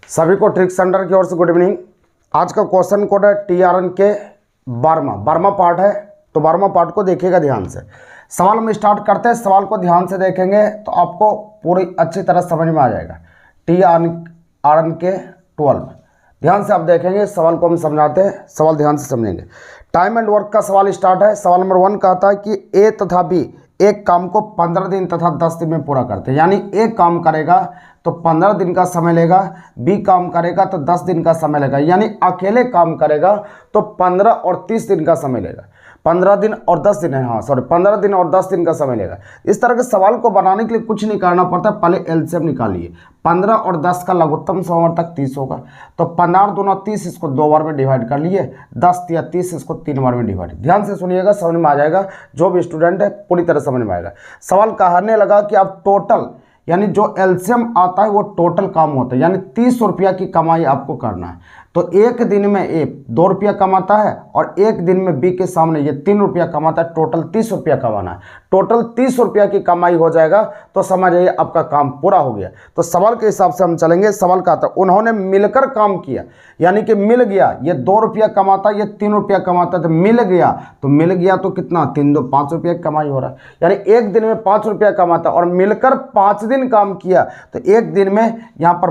सभी को trick centre की ओर से गुड इवनिंग। आज का क्वेश्चन कोड है TRN के 12वां पार्ट है, तो 12वां पार्ट को देखिएगा ध्यान से। सवाल में स्टार्ट करते हैं, सवाल को ध्यान से देखेंगे तो आपको पूरी अच्छी तरह समझ में आ जाएगा। TRN के 12 ध्यान से आप देखेंगे, सवाल को हम समझाते हैं, सवाल ध्यान से समझेंगे। टाइम एंड वर्क का सवाल स्टार्ट है। सवाल नंबर 1 कहता है कि ए तथा बी एक काम को 15 दिन तथा 10 दिन में पूरा करते हैं। यानी ए काम करेगा तो 15 दिन का समय लेगा, बी काम करेगा तो 10 दिन का समय लेगा। यानी अकेले काम करेगा तो 15 और 30 दिन का समय लेगा। 15 दिन और 10 दिन है, हाँ सॉरी 15 दिन और 10 दिन का समय लेगा। इस तरह के सवाल को बनाने के लिए कुछ नहीं करना पड़ता, पहले एलसीएम निकालिए। 15 और 10 का लघुत्तम समावर्तक 30 होगा, तो 15 दूना 30, इसको 2 बार में डिवाइड कर लिए। 10 या 30, इसको 3 बार में डिवाइड। ध्यान से सुनिएगा, समझ में आ जाएगा। जो भी स्टूडेंट है पूरी तरह समझ में आएगा। सवाल कहने लगा कि आप टोटल, यानी जो एलसीएम आता है वो टोटल काम होता है, यानी 30 रुपया की कमाई आपको करना है। तो एक दिन में ए 2 रुपया कमाता है और एक दिन में बी के सामने ये 3 रुपया कमाता है। टोटल 30 रुपया कमाना है। टोटल 30 रुपया की कमाई हो जाएगा तो समझ आइए आपका काम पूरा हो गया। तो सवाल के हिसाब से हम चलेंगे। सवाल का था उन्होंने मिलकर काम किया, यानी कि मिल गया। ये 2 रुपया कमाता, ये 3 रुपया कमाता, तो मिल गया। तो मिल गया तो कितना, 3 2 5 रुपया की कमाई हो रहा है। यानी एक दिन में 5 रुपया कमाता और मिलकर 5 दिन काम किया, तो एक दिन में यहाँ पर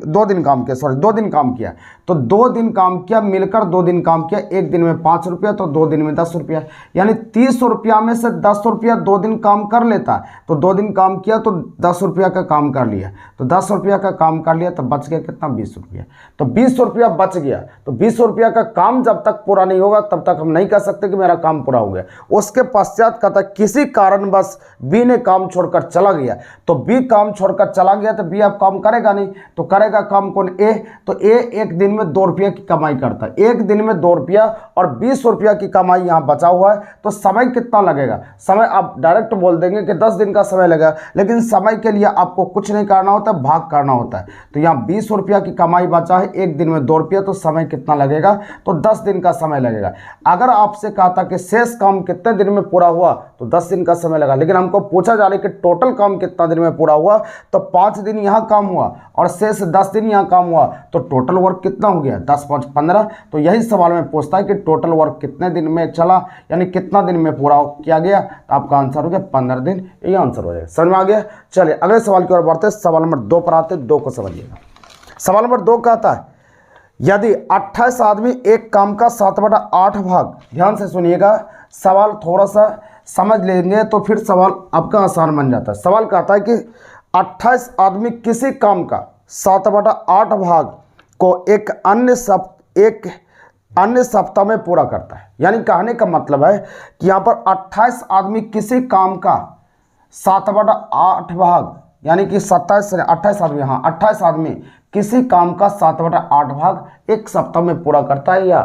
2 दिन काम किया, सॉरी 2 दिन काम किया। तो 2 दिन काम किया, मिलकर 2 दिन काम किया। एक दिन में 5 रुपया तो 2 दिन में 10 रुपया। यानी 30 रुपया में से 10 रुपया 2 दिन काम कर लेता है। तो 2 दिन काम किया तो 10 रुपया का काम कर लिया। तो 10 रुपया का काम कर लिया तो बच गया कितना, 20 रुपया। तो 20 रुपया बच गया। तो 20 रुपया का काम जब तक पूरा नहीं होगा तब तक हम नहीं कह सकते कि मेरा काम पूरा हो गया। उसके पश्चात कहता किसी कारणवश बी ने काम छोड़कर चला गया। तो बी काम छोड़कर चला गया तो बी अब काम करेगा नहीं, तो करेगा काम कौन, ए। तो ए एक दिन में 2 रुपया की कमाई करता है। एक दिन में 2 रुपया और 20 रुपया की कमाई यहाँ बचा हुआ है। तो समय कितना लगेगा, समय आप डायरेक्ट बोल देंगे कि 10 दिन का समय लगेगा, लेकिन समय के लिए आपको कुछ नहीं करना होता, भाग करना होता है। तो यहाँ 20 रुपया की कमाई बचा है, एक दिन में 2 रुपया, तो समय कितना लगेगा, तो 10 दिन का समय लगेगा। अगर आपसे कहा था कि शेष काम कितने दिन में पूरा हुआ तो 10 दिन का समय लगा, लेकिन हमको पूछा जा रहा है कि टोटल काम कितना दिन में पूरा हुआ, तो 5 दिन यहाँ काम हुआ और शेष 10 दिन यहाँ काम हुआ। तो टोटल वर्क कितना हो गया, 10 5 15। तो यही सवाल में पूछता है कि टोटल वर्क कितने दिन में चला, यानी कितना दिन में पूरा किया गया। तो आपका आंसर हो गया 15 दिन, यही आंसर हो जाएगा। समझ में आ गया। चलिए अगले सवाल की ओर बढ़ते हैं। सवाल नंबर 2 पर आते हैं, 2 को समझिएगा। सवाल नंबर 2 कहता है यदि 28 आदमी एक काम का 7/8 भाग, ध्यान से सुनिएगा, सवाल थोड़ा सा समझ लेंगे तो फिर सवाल आपका आसान बन जाता है। सवाल कहता है कि 28 आदमी किसी काम का 7/8 भाग को एक अन्य सप्ताह में पूरा करता है। यानी कहने का मतलब है कि यहाँ पर 28 आदमी किसी काम का 7/8 भाग, यानी कि 28 आदमी, हाँ 28 आदमी किसी काम का 7/8 भाग एक सप्ताह में पूरा करता है। या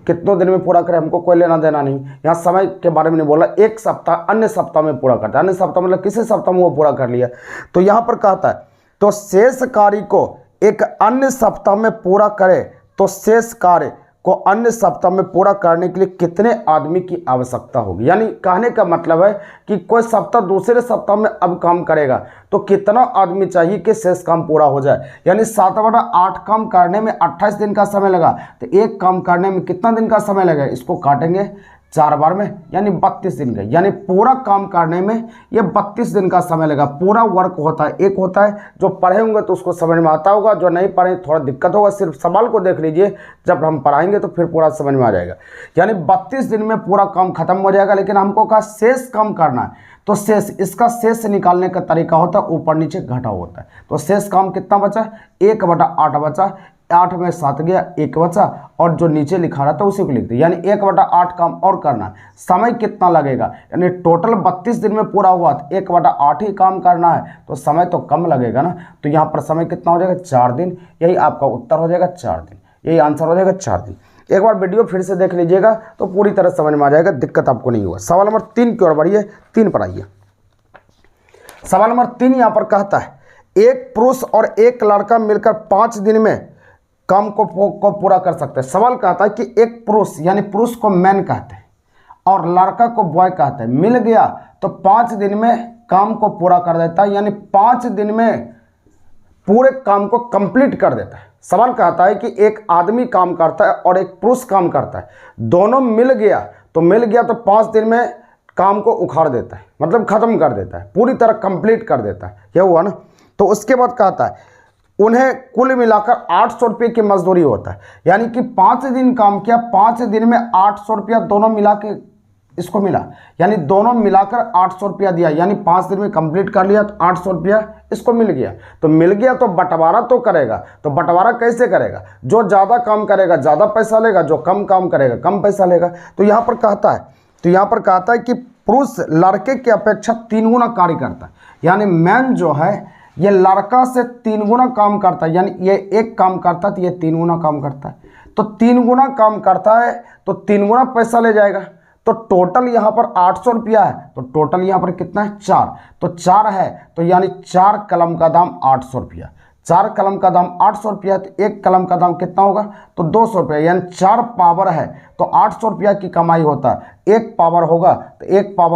कितनों दिन में पूरा करे हमको कोई लेना देना नहीं, यहाँ समय के बारे में नहीं बोला। एक सप्ताह अन्य सप्ताह में पूरा करता है। अन्य सप्ताह मतलब किसी सप्ताह में वो पूरा कर लिया। तो यहाँ पर कहता है तो शेष कार्य को एक अन्य सप्ताह में पूरा करे, तो शेष कार्य को अन्य सप्ताह में पूरा करने के लिए कितने आदमी की आवश्यकता होगी। यानी कहने का मतलब है कि कोई सप्ताह दूसरे सप्ताह में अब काम करेगा तो कितना आदमी चाहिए कि शेष काम पूरा हो जाए। यानी 7/8 काम करने में 28 दिन का समय लगा, तो एक काम करने में कितना दिन का समय लगेगा, इसको काटेंगे 4 बार में, यानी 32 दिन का। यानी पूरा काम करने में ये 32 दिन का समय लगा। पूरा वर्क होता है, एक होता है जो पढ़े होंगे तो उसको समझ में आता होगा, जो नहीं पढ़े थोड़ा दिक्कत होगा। सिर्फ सवाल को देख लीजिए, जब हम पढ़ाएंगे तो फिर पूरा समझ में आ जाएगा। यानी 32 दिन में पूरा काम खत्म हो जाएगा, लेकिन हमको कहा शेष काम करना है। तो शेष, इसका शेष निकालने का तरीका होता है ऊपर नीचे घटा होता है। तो शेष काम कितना बचा, 1/8 बचा। 8 में 7 गया, 1 बचा, और जो नीचे लिखा रहा था उसी को लिख दिया। यानी 1/8 काम और करना है। समय कितना लगेगा, यानी टोटल 32 दिन में पूरा हुआ, 1/8 ही काम करना है, तो समय तो कम लगेगा ना। तो यहाँ पर समय कितना हो जाएगा, 4 दिन। यही आपका उत्तर हो जाएगा, 4 दिन। यही आंसर हो जाएगा, 4 दिन। एक बार वीडियो फिर से देख लीजिएगा तो पूरी तरह समझ में आ जाएगा, दिक्कत आपको नहीं होगा। सवाल नंबर 3 की ओर बढ़िए, 3 पर आइए। सवाल नंबर 3 यहाँ पर कहता है एक पुरुष और एक लड़का मिलकर 5 दिन में काम को पूरा कर सकते हैं। सवाल कहता है कि एक पुरुष, यानी पुरुष को मैन कहते हैं और लड़का को बॉय कहते हैं, मिल गया तो 5 दिन में काम को पूरा कर देता है। यानी 5 दिन में पूरे काम को कंप्लीट कर देता है। सवाल कहता है कि एक आदमी काम करता है और एक पुरुष काम करता है, दोनों मिल गया तो 5 दिन में काम को उखाड़ देता है, मतलब खत्म कर देता है, पूरी तरह कंप्लीट कर देता है। यह हुआ ना। तो उसके बाद कहता है उन्हें कुल मिलाकर 800 रुपये की मजदूरी होता है, यानी कि 5 दिन काम किया, 5 दिन में 800 रुपया दोनों मिला के इसको मिला, यानी दोनों मिलाकर 800 रुपया दिया, यानी 5 दिन में कंप्लीट कर लिया तो 800 रुपया इसको मिल गया। तो मिल गया तो बंटवारा तो करेगा, तो बंटवारा कैसे करेगा? जो ज़्यादा काम करेगा ज़्यादा पैसा लेगा, जो कम काम करेगा कम पैसा लेगा। तो यहाँ पर कहता है कि पुरुष लड़के की अपेक्षा 3 गुना कार्य करता है, यानी मैन जो है ये लड़का से 3 गुना काम करता है, यानी ये एक काम करता है तो ये 3 गुना काम करता है। तो 3 गुना काम करता है तो 3 गुना पैसा ले जाएगा। तो टोटल यहाँ पर 800 रुपया है, तो टोटल यहाँ पर कितना है? 4। तो 4 है तो यानी 4 कलम का दाम 800 रुपया। 4 कलम का दाम 800 रुपया, तो 1 कलम का दाम कितना होगा? तो 200 रुपया, यानी 4 पावर है तो 800 रुपया की कमाई होता है। 1 पावर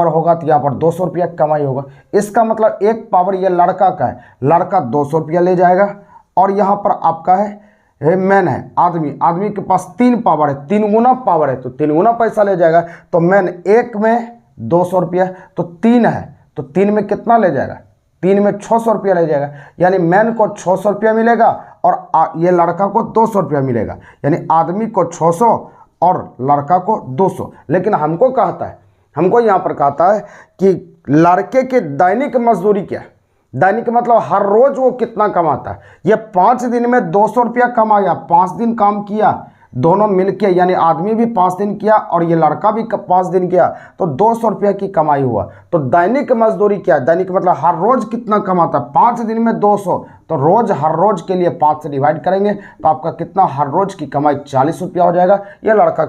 होगा तो यहाँ पर 200 रुपया की कमाई होगा। इसका मतलब 1 पावर ये लड़का का है, लड़का 200 रुपया ले जाएगा। और यहाँ पर आपका है मैन है आदमी के पास 3 पावर है, 3 गुना पावर है तो 3 गुना पैसा ले जाएगा। तो मैन 1 में 200 रुपया, तो 3 है तो 3 में कितना ले जाएगा? 3 में 600 रुपया ले जाएगा, यानी मैन को 600 रुपया मिलेगा और ये लड़का को 200 रुपया मिलेगा, यानी आदमी को 600 और लड़का को 200। लेकिन हमको यहाँ पर कहता है कि लड़के की दैनिक मजदूरी क्या है? दैनिक मतलब हर रोज वो कितना कमाता है। ये 5 दिन में 200 रुपया कमाया, 5 दिन काम किया दोनों मिलके, यानी आदमी भी 5 दिन किया और ये लड़का भी 5 दिन किया, तो 200 रुपया की कमाई हुआ। तो दैनिक मजदूरी क्या है? दैनिक मतलब हर रोज कितना कमाता है। 5 दिन में 200, तो हर रोज के लिए 5 से डिवाइड करेंगे तो आपका कितना? हर रोज की कमाई 40 रुपया हो जाएगा। ये लड़का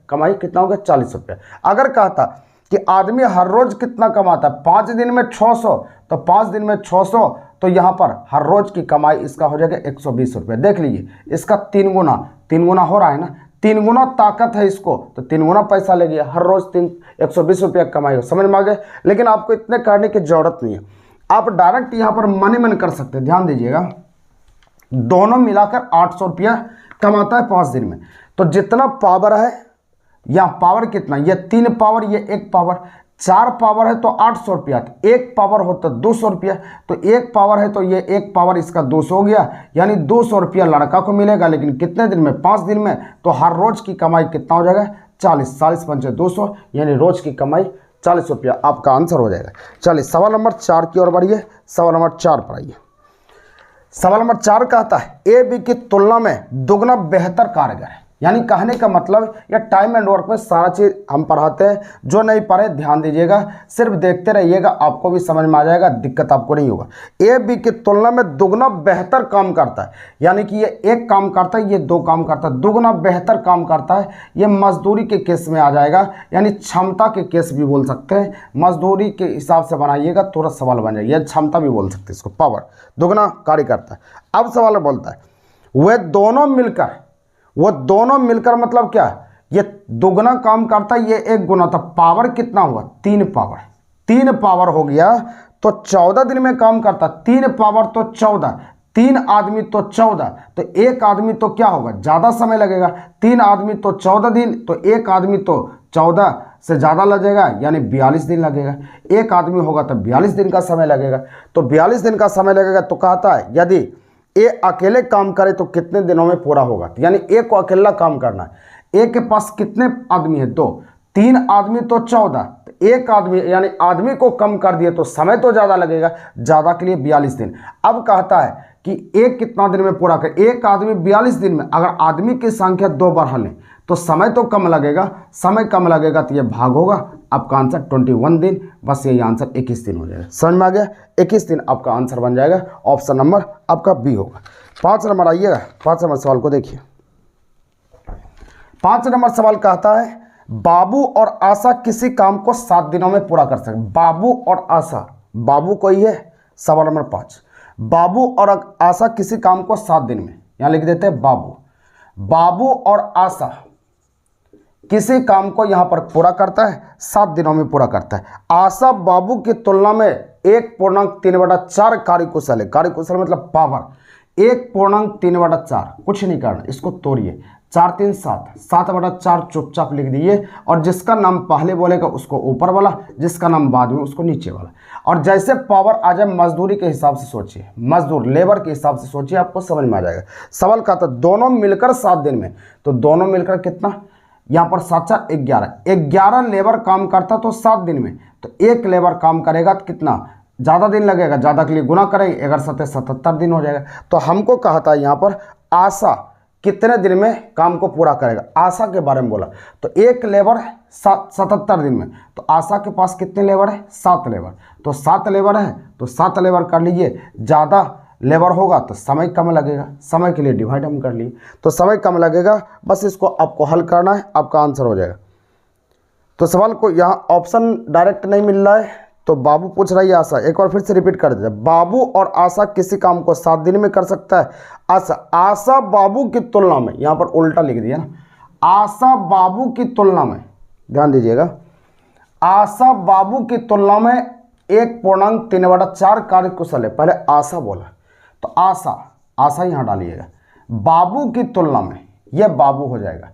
कमाई कितना होगा? 40 रुपया। अगर कहता कि आदमी हर रोज कितना कमाता है, 5 दिन में 600, तो 5 दिन में 600, तो यहाँ पर हर रोज की कमाई इसका हो जाएगा 120 रुपये। देख लीजिए इसका 3 गुना हो रहा है ना, 3 गुना ताकत है इसको, तो 3 गुना पैसा ले गया, हर रोज 120 रुपया कमाई हो। समझ में आ गए? लेकिन आपको इतने करने की जरूरत नहीं है, आप डायरेक्ट यहाँ पर मन कर सकते हैं। ध्यान दीजिएगा, दोनों मिलाकर 800 रुपया कमाता है 5 दिन में, तो जितना पावर है यहाँ पावर कितना? ये 3 पावर, ये 1 पावर, 4 पावर है तो 800 रुपया, 1 पावर हो तो 200 रुपया, तो 1 पावर है तो ये 1 पावर इसका 200 हो गया, यानी 200 रुपया लड़का को मिलेगा। लेकिन कितने दिन में? 5 दिन में। तो हर रोज की कमाई कितना हो जाएगा? 40 पंचे 200, यानी रोज की कमाई 40 रुपया आपका आंसर हो जाएगा। चलिए सवाल नंबर 4 की ओर बढ़िए। सवाल नंबर 4 पर आइए। सवाल नंबर 4 कहता है ए बी की तुलना में दुगना बेहतर कारगर है, यानी कहने का मतलब या टाइम एंड वर्क में सारा चीज़ हम पढ़ाते हैं। जो नहीं पढ़े ध्यान दीजिएगा, सिर्फ देखते रहिएगा, आपको भी समझ में आ जाएगा, दिक्कत आपको नहीं होगा। ए बी की तुलना में दुगना बेहतर काम करता है, यानी कि ये 1 काम करता है, ये 2 काम करता है, दुगना बेहतर काम करता है। ये मजदूरी के केस में आ जाएगा, यानी क्षमता के केस भी बोल सकते हैं। मजदूरी के हिसाब से बनाइएगा, तुरंत सवाल बन जाएगा। यह क्षमता भी बोल सकते हैं इसको, पावर, दुगना कार्य करता है। अब सवाल बोलता है वो दोनों मिलकर मतलब क्या? ये दुगना काम करता है, ये 1 गुना, तो पावर कितना हुआ? 3 पावर। 3 पावर हो गया तो 14 दिन में काम करता। 3 पावर तो 14, 3 आदमी तो 14, तो 1 आदमी तो क्या होगा? ज़्यादा समय लगेगा। 3 आदमी तो 14 दिन, तो 1 आदमी तो 14 से ज़्यादा लगेगा, यानी 42 दिन लगेगा। 1 आदमी होगा तो 42 दिन का समय लगेगा। तो 42 दिन का समय लगेगा। तो कहता है यदि ए अकेले काम करे तो कितने दिनों में पूरा होगा? यानी ए को अकेला काम करना है। ए के पास कितने आदमी है? 2, 3 आदमी तो 14, तो 1 आदमी, यानी आदमी को कम कर दिए तो समय तो ज़्यादा लगेगा, ज़्यादा के लिए 42 दिन। अब कहता है कि एक कितना दिन में पूरा करे? 1 आदमी 42 दिन में। अगर आदमी की संख्या 2 बढ़ा लें तो समय तो कम लगेगा, समय कम लगेगा तो ये भाग होगा। आपका आंसर 21 दिन, बस यही आंसर 21 दिन हो जाएगा। समझ में आ गया? 21 दिन आपका आंसर बन जाएगा। ऑप्शन नंबर आपका बी होगा। 5 नंबर आइएगा, 5 नंबर सवाल को देखिए। 5 नंबर सवाल कहता है बाबू और आशा किसी काम को 7 दिनों में पूरा कर सकते। बाबू और आशा, बाबू कोई है? सवाल नंबर 5, बाबू और आशा किसी काम को 7 दिन में, यहाँ लिख देते हैं बाबू और आशा किसी काम को यहाँ पर पूरा करता है, 7 दिनों में पूरा करता है। आशा बाबू की तुलना में 1/3/4 कार्यकुशल है। कार्यकुशल मतलब पावर। 1/3/4 कुछ नहीं करना, इसको तोड़िए। 4 3 7, 7/4 चुपचाप लिख दीजिए। और जिसका नाम पहले बोलेगा उसको ऊपर वाला, जिसका नाम बाद में उसको नीचे वाला। और जैसे पावर आ जाए मजदूरी के हिसाब से सोचिए, मजदूर लेबर के हिसाब से सोचिए, आपको समझ में आ जाएगा। सवाल का था दोनों मिलकर 7 दिन में, तो दोनों मिलकर कितना, यहाँ पर 7 4 11 लेबर काम करता तो 7 दिन में, तो एक लेबर काम करेगा तो कितना ज़्यादा दिन लगेगा, ज़्यादा के लिए गुना करेंगे, 11 7 77 दिन हो जाएगा। तो हमको कहा था यहाँ पर आशा कितने दिन में काम को पूरा करेगा, आशा के बारे में बोला। तो एक लेबर 77 दिन में, तो आशा के पास कितने लेबर है, 7 लेबर। तो 7 लेबर है तो 7 लेबर कर लीजिए। ज़्यादा लेबर होगा तो समय कम लगेगा, समय के लिए डिवाइड हम कर लिए, तो समय कम लगेगा। बस इसको आपको हल करना है, आपका आंसर हो जाएगा। तो सवाल को यहाँ ऑप्शन डायरेक्ट नहीं मिल रहा है, तो बाबू पूछ रही है आशा। एक बार फिर से रिपीट कर देते हैं, बाबू और आशा किसी काम को 7 दिन में कर सकता है। आशा बाबू की तुलना में, यहाँ पर उल्टा लिख दिया ना, आशा बाबू की तुलना में, ध्यान दीजिएगा, आशा बाबू की तुलना में 1/3/4 कार्यकुशल है। पहले आशा बोला तो आशा यहाँ डालिएगा, बाबू की तुलना में, यह बाबू हो जाएगा।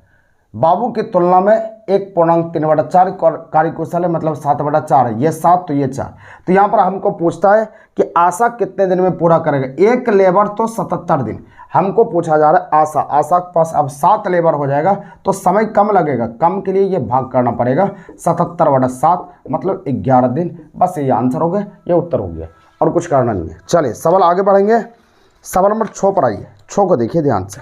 बाबू की तुलना में 1/3/4 कार्यकुशल है, मतलब 7/4 है। ये 7 तो ये 4। तो यहाँ पर हमको पूछता है कि आशा कितने दिन में पूरा करेगा। एक लेबर तो 77 दिन, हमको पूछा जा रहा है आशा के पास अब 7 लेबर हो जाएगा, तो समय कम लगेगा, कम के लिए ये भाग करना पड़ेगा। 77/7 मतलब 11 दिन। बस ये आंसर हो गया, ये उत्तर हो गया, और कुछ करना नहीं है। चलिए सवाल आगे बढ़ेंगे। सवाल नंबर 6 पर आइए। 6 को देखिए ध्यान से।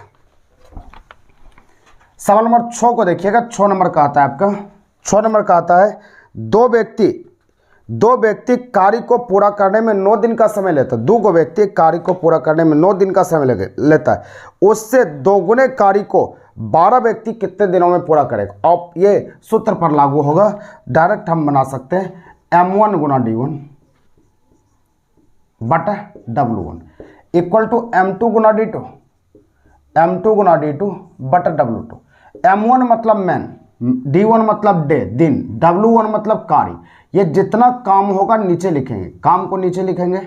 सवाल नंबर 6 को देखिएगा। 6 नंबर का आता है आपका, 6 नंबर का आता है, दो व्यक्ति कार्य को पूरा करने में 9 दिन का समय लेता है। 2 व्यक्ति कार्य को पूरा करने में 9 दिन का समय लेता है। उससे 2 गुने कार्य को 12 व्यक्ति कितने दिनों में पूरा करेगा। अब ये सूत्र पर लागू होगा, डायरेक्ट हम बना सकते हैं M1 गुना D1 बटा W1 इक्वल टू M2 गुना D2, M2 गुना D2 बटा W2। M1 मतलब मैन, D1 मतलब डे दिन, W1 मतलब कार्य। ये जितना काम होगा नीचे लिखेंगे, काम को नीचे लिखेंगे,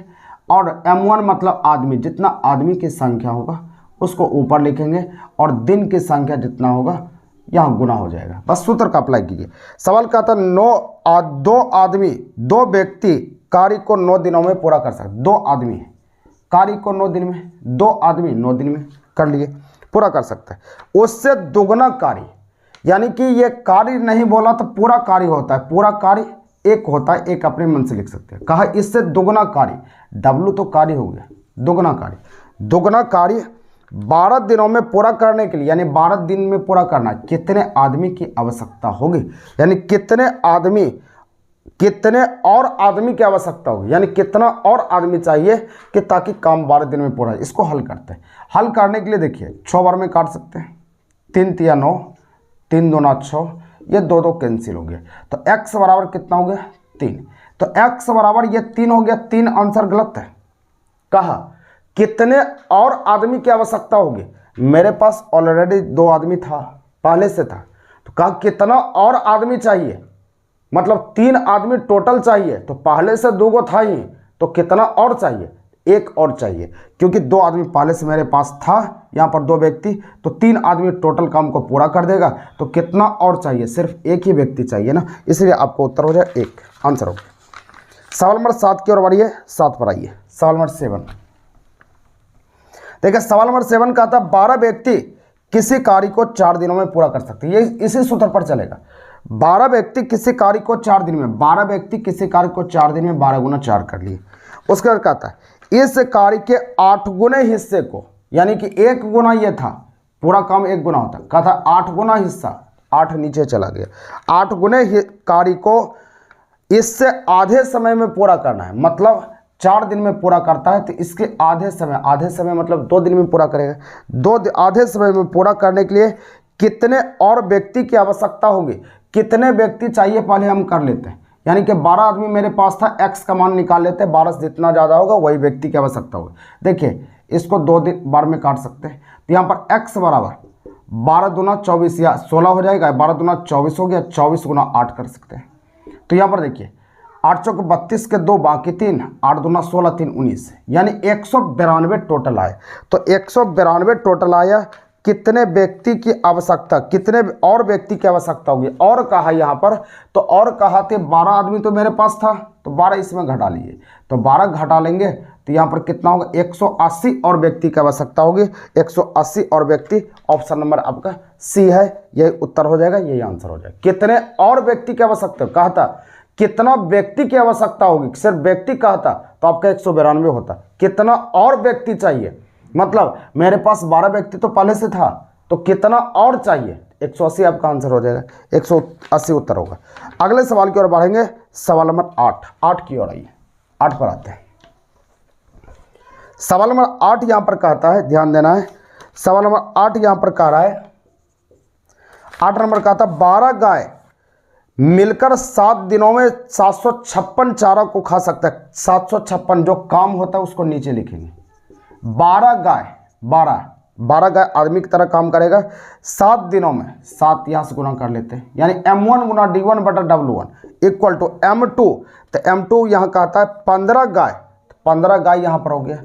और M1 मतलब आदमी, जितना आदमी की संख्या होगा उसको ऊपर लिखेंगे, और दिन की संख्या जितना होगा यहाँ गुना हो जाएगा। बस सूत्र का अप्लाई कीजिए। सवाल का था 2 व्यक्ति कार्य को 9 दिनों में पूरा कर सकते। 2 आदमी है, कार्य को 9 दिन में, 2 आदमी 9 दिन में कर लिए, पूरा कर सकता है। उससे दुगना कार्य, यानी कि ये कार्य नहीं बोला तो पूरा कार्य होता है, पूरा कार्य एक होता है, एक अपने मन से लिख सकते हैं। कहा इससे दुगना कार्य, W तो कार्य हो गया, दुगना कार्य 12 दिनों में पूरा करने के लिए, यानी 12 दिन में पूरा करना, कितने आदमी की आवश्यकता होगी, यानी कितने और आदमी की आवश्यकता होगी, यानी कितना और आदमी चाहिए कि ताकि काम 12 दिन में पूरा। इसको हल करते हैं। हल करने के लिए देखिए 6 बार में काट सकते हैं, 3 3 9, 3 2 6, ये 2 2 कैंसिल हो गया। तो x बराबर कितना हो गया 3, तो x बराबर ये 3 हो गया। 3 आंसर गलत है। कहा कितने और आदमी की आवश्यकता होगी, मेरे पास ऑलरेडी 2 आदमी था, पहले से था। तो कहा कितना और आदमी चाहिए, मतलब 3 आदमी टोटल चाहिए, तो पहले से 2 गो था ही, तो कितना और चाहिए, 1 और चाहिए, क्योंकि 2 आदमी पहले से मेरे पास था, यहाँ पर 2 व्यक्ति, तो 3 आदमी टोटल काम को पूरा कर देगा। तो कितना और चाहिए, सिर्फ 1 ही व्यक्ति चाहिए ना, इसलिए आपको उत्तर हो जाए 1, आंसर हो गया। सवाल नंबर 7 की ओर बढ़िए, 7 पर आइए। सवाल नंबर 7 देखिए, सवाल नंबर 7 का था 12 व्यक्ति किसी कार्य को 4 दिनों में पूरा कर सकते हैं। ये इसी सूत्र पर चलेगा। 12 व्यक्ति किसी कार्य को 4 दिन में, 12 व्यक्ति किसी कार्य को 4 दिन में 12 गुना 4 कर लिए। उसके बाद कहता है इस कार्य के 8 गुने हिस्से को, यानी कि 1 गुना ये था, पूरा काम 1 गुना होता, कहा था 8 गुना हिस्सा, 8 नीचे चला गया, 8 गुने कार्य को इससे आधे समय में पूरा करना है, मतलब 4 दिन में पूरा करता है, तो इसके आधे समय मतलब 2 दिन में पूरा करेगा। आधे समय में पूरा करने के लिए कितने और व्यक्ति की आवश्यकता होगी, कितने व्यक्ति चाहिए पहले हम कर लेते हैं। यानी कि 12 आदमी मेरे पास था, x का मान निकाल लेते हैं, 12 से जितना ज़्यादा होगा वही व्यक्ति की आवश्यकता होगी। देखिए इसको 2 बार में काट सकते हैं, तो यहाँ पर x बराबर 12 दूना 24 या 16 हो जाएगा, 12 दूना 24 हो गया, 24 गुना 8 कर सकते हैं। तो यहाँ पर देखिए 8 चौक 32 के 2 बाकी 3, 8 दूना 16, 3 19, यानी 192 टोटल आए। तो 192 टोटल आया। कितने व्यक्ति की आवश्यकता, कितने और व्यक्ति की आवश्यकता होगी, और कहा यहाँ पर, तो और कहा थे 12 आदमी तो मेरे पास था, तो 12 इसमें घटा लिए, तो 12 घटा लेंगे तो यहाँ पर कितना होगा, 180 और व्यक्ति की आवश्यकता होगी। 180 और व्यक्ति, ऑप्शन नंबर आपका सी है, यही उत्तर हो जाएगा, यही आंसर हो जाएगा। कितने और व्यक्ति की आवश्यकता, कहा था कितना व्यक्ति की आवश्यकता होगी, सिर्फ व्यक्ति कहा था तो आपका 192 होता। कितना और व्यक्ति चाहिए, मतलब मेरे पास 12 व्यक्ति तो पहले से था, तो कितना और चाहिए, 180 आपका आंसर हो जाएगा, 180 उत्तर होगा। अगले सवाल की ओर बढ़ेंगे, सवाल नंबर 8 की ओर आइए, 8 पर आते हैं। सवाल नंबर 8 यहां पर कहता है, ध्यान देना है, सवाल नंबर 8 यहां पर कह रहा है, 8 नंबर कहता है 12 गाय मिलकर 7 दिनों में 756 चारा को खा सकता है। 756 जो काम होता है उसको नीचे लिखेंगे। 12 गाय आदमी की तरह काम करेगा 7 दिनों में, 7 यहाँ से गुना कर लेते हैं, यानी M1 गुना D1 बटा W1 इक्वल टू M2, तो M2 यहाँ कहता है 15 गाय, 15 गाय यहाँ पर हो गया।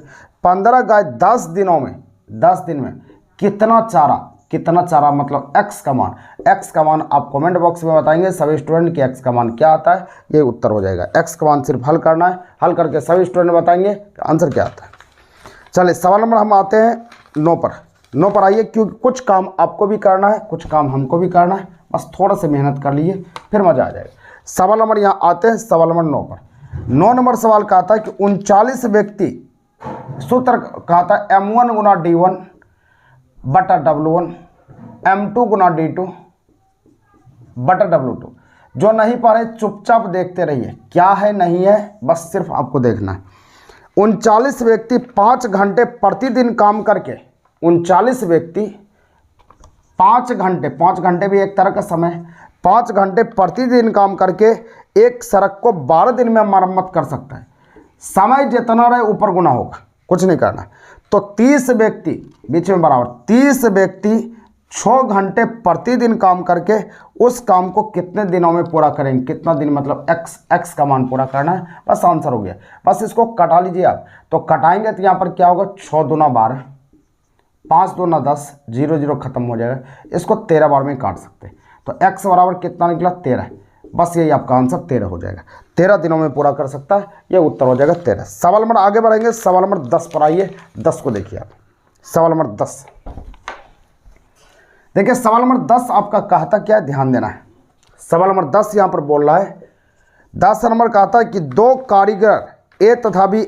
15 गाय 10 दिनों में, 10 दिन में कितना चारा, कितना चारा मतलब x का मान, x का मान आप कमेंट बॉक्स में बताएंगे सभी स्टूडेंट कि x का मान क्या आता है, ये उत्तर हो जाएगा। x का मान सिर्फ हल करना है, हल करके सभी स्टूडेंट बताएंगे कि आंसर क्या आता है। चलिए सवाल नंबर हम आते हैं 9 पर। 9 पर आइए, क्योंकि कुछ काम आपको भी करना है, कुछ काम हमको भी करना है, बस थोड़ा सा मेहनत कर लीजिए फिर मजा आ जाएगा। सवाल नंबर यहाँ आते हैं, सवाल नंबर 9 पर। 9 नंबर सवाल कहता है कि 39 व्यक्ति, सूत्र कहता है M1 गुना D1 बटा W1, M2 गुना D2 बटा W2। जो नहीं पा रहे चुपचाप देखते रहिए, क्या है नहीं है बस सिर्फ आपको देखना है। 39 व्यक्ति 5 घंटे प्रतिदिन काम करके, 39 व्यक्ति 5 घंटे भी एक तरह का समय, 5 घंटे प्रतिदिन काम करके एक सड़क को 12 दिन में मरम्मत कर सकता है। समय जितना रहे ऊपर गुना होगा, कुछ नहीं करना। तो 30 व्यक्ति बीच में बराबर, 30 व्यक्ति 6 घंटे प्रतिदिन काम करके उस काम को कितने दिनों में पूरा करेंगे, कितना दिन मतलब x का मान पूरा करना है, बस आंसर हो गया। बस इसको कटा लीजिए आप, तो कटाएंगे तो यहाँ पर क्या होगा, 6 दूना 12, 5 दूना 10, 0 0 खत्म हो जाएगा। इसको 13 बार में काट सकते हैं, तो x बराबर कितना निकला 13, बस यही आपका आंसर 13 हो जाएगा। 13 दिनों में पूरा कर सकता है, ये उत्तर हो जाएगा 13। सवाल नंबर आगे बढ़ेंगे, सवाल नंबर 10 पर आइए। 10 को देखिए आप, सवाल नंबर 10 देखिए। सवाल नंबर 10 आपका कहता क्या है, ध्यान देना है। सवाल नंबर 10 यहाँ पर बोल रहा है, 10 नंबर कहता है कि 2 कारीगर ए तथा बी